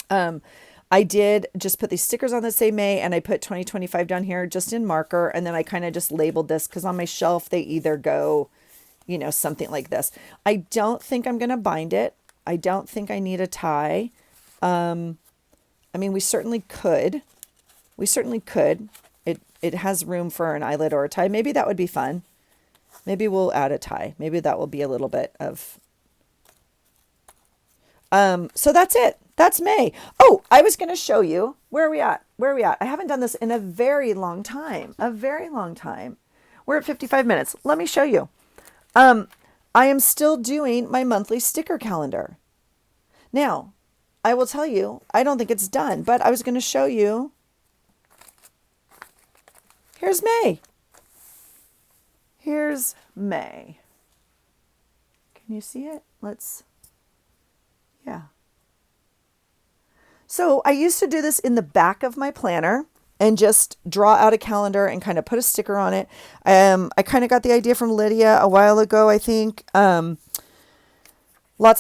I did just put these stickers on that say May, and I put 2025 down here just in marker. And then I kind of just labeled this because on my shelf, they either go, something like this. I don't think I'm going to bind it. I don't think I need a tie. I mean, we certainly could. It has room for an eyelet or a tie. Maybe that would be fun. Maybe we'll add a tie. Maybe that will be a little bit of... So that's it. That's May. Oh, I was going to show you. Where are we at? I haven't done this in a very long time. We're at 55 minutes. Let me show you. I am still doing my monthly sticker calendar. Now, I will tell you, I don't think it's done, but I was going to show you. Here's May. Can you see it? Yeah. So I used to do this in the back of my planner and just draw out a calendar and kind of put a sticker on it. I kind of got the idea from Lydia a while ago, I think. Lots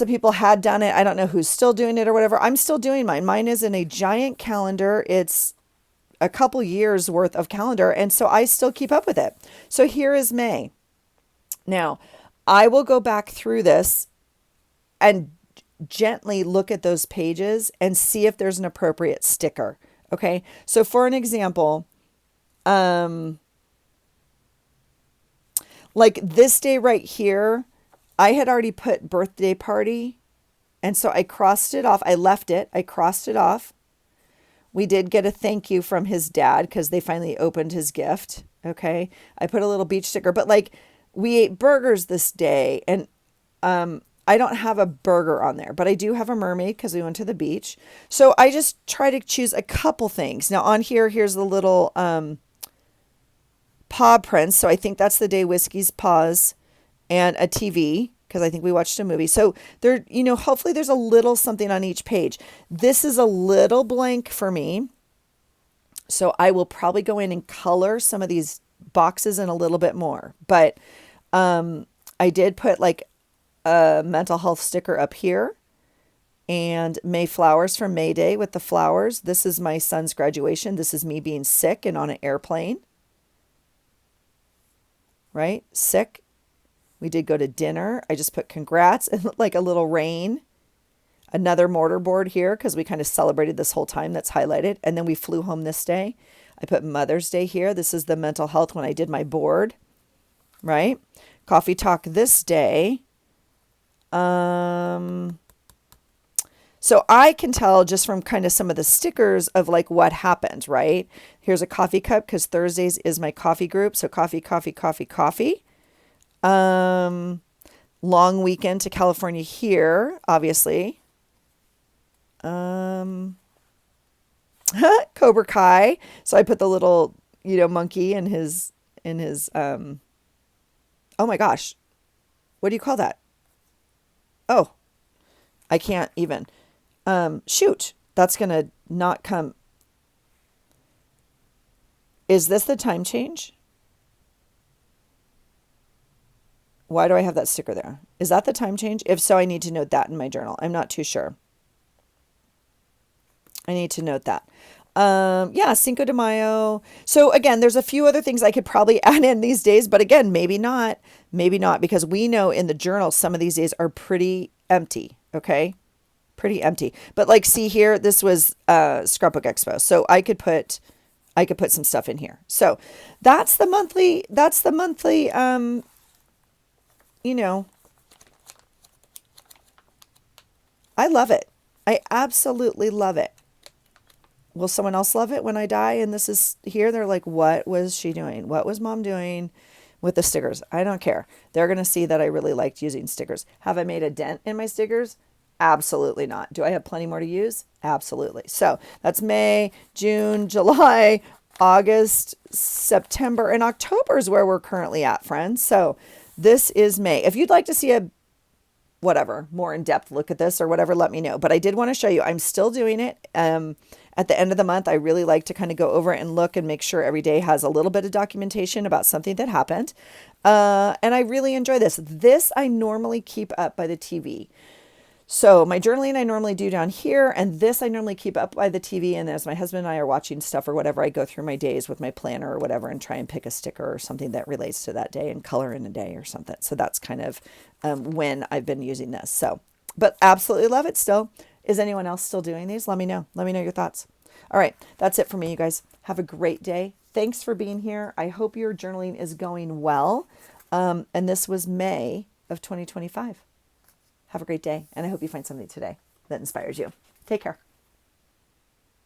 of people had done it. I don't know who's still doing it or whatever. I'm still doing mine. Mine is in a giant calendar. It's a couple years worth of calendar. And so I still keep up with it. So here is May. Now, I will go back through this and gently look at those pages and see if there's an appropriate sticker. Okay. So for an example, like this day right here, I had already put birthday party. And so I crossed it off. I left it. I crossed it off. We did get a thank you from his dad because they finally opened his gift. Okay. I put a little beach sticker, but like we ate burgers this day, and I don't have a burger on there, but I do have a mermaid because we went to the beach. So I just try to choose a couple things. Now on here, here's the little paw prints. So I think that's the day Whiskey's paws, and a TV because I think we watched a movie. So there, hopefully there's a little something on each page. This is a little blank for me. So I will probably go in and color some of these boxes in a little bit more. But I did put like a mental health sticker up here, and May flowers from May Day with the flowers. This is my son's graduation. This is me being sick and on an airplane. Right? Sick. We did go to dinner. I just put congrats and like a little rain. Another mortar board here because we kind of celebrated this whole time. That's highlighted. And then we flew home this day. I put Mother's Day here. This is the mental health when I did my board. Right? Coffee talk this day. So I can tell just from kind of some of the stickers of like what happened, right? Here's a coffee cup because Thursdays is my coffee group. So coffee, coffee, coffee, coffee. Long weekend to California here, obviously. Cobra Kai. So I put the little, monkey in his, oh my gosh. What do you call that? Oh, I can't even. Shoot, that's going to not come. Is this the time change? Why do I have that sticker there? Is that the time change? If so, I need to note that in my journal. I'm not too sure. I need to note that. Yeah, Cinco de Mayo. So again, there's a few other things I could probably add in these days, but again, maybe not, because we know in the journal, some of these days are pretty empty. Okay. Pretty empty, but like, see here, this was Scrapbook Expo. So I could put some stuff in here. So that's the monthly, I love it. I absolutely love it. Will someone else love it when I die and this is here? They're like, what was she doing? What was mom doing with the stickers? I don't care. They're going to see that I really liked using stickers. Have I made a dent in my stickers? Absolutely not. Do I have plenty more to use? Absolutely. So that's May, June, July, August, September, and October is where we're currently at, friends. So this is May. If you'd like to see a whatever, more in-depth look at this or whatever, let me know. But I did want to show you, I'm still doing it. At the end of the month, I really like to kind of go over it and look and make sure every day has a little bit of documentation about something that happened. And I really enjoy this. This I normally keep up by the TV. So my journaling I normally do down here, and this I normally keep up by the TV. And as my husband and I are watching stuff or whatever, I go through my days with my planner or whatever and try and pick a sticker or something that relates to that day and color in a day or something. So that's kind of when I've been using this. So, but absolutely love it still. Is anyone else still doing these? Let me know. Let me know your thoughts. All right, that's it for me, you guys. Have a great day. Thanks for being here. I hope your journaling is going well. And this was May of 2025. Have a great day, and I hope you find something today that inspires you. Take care.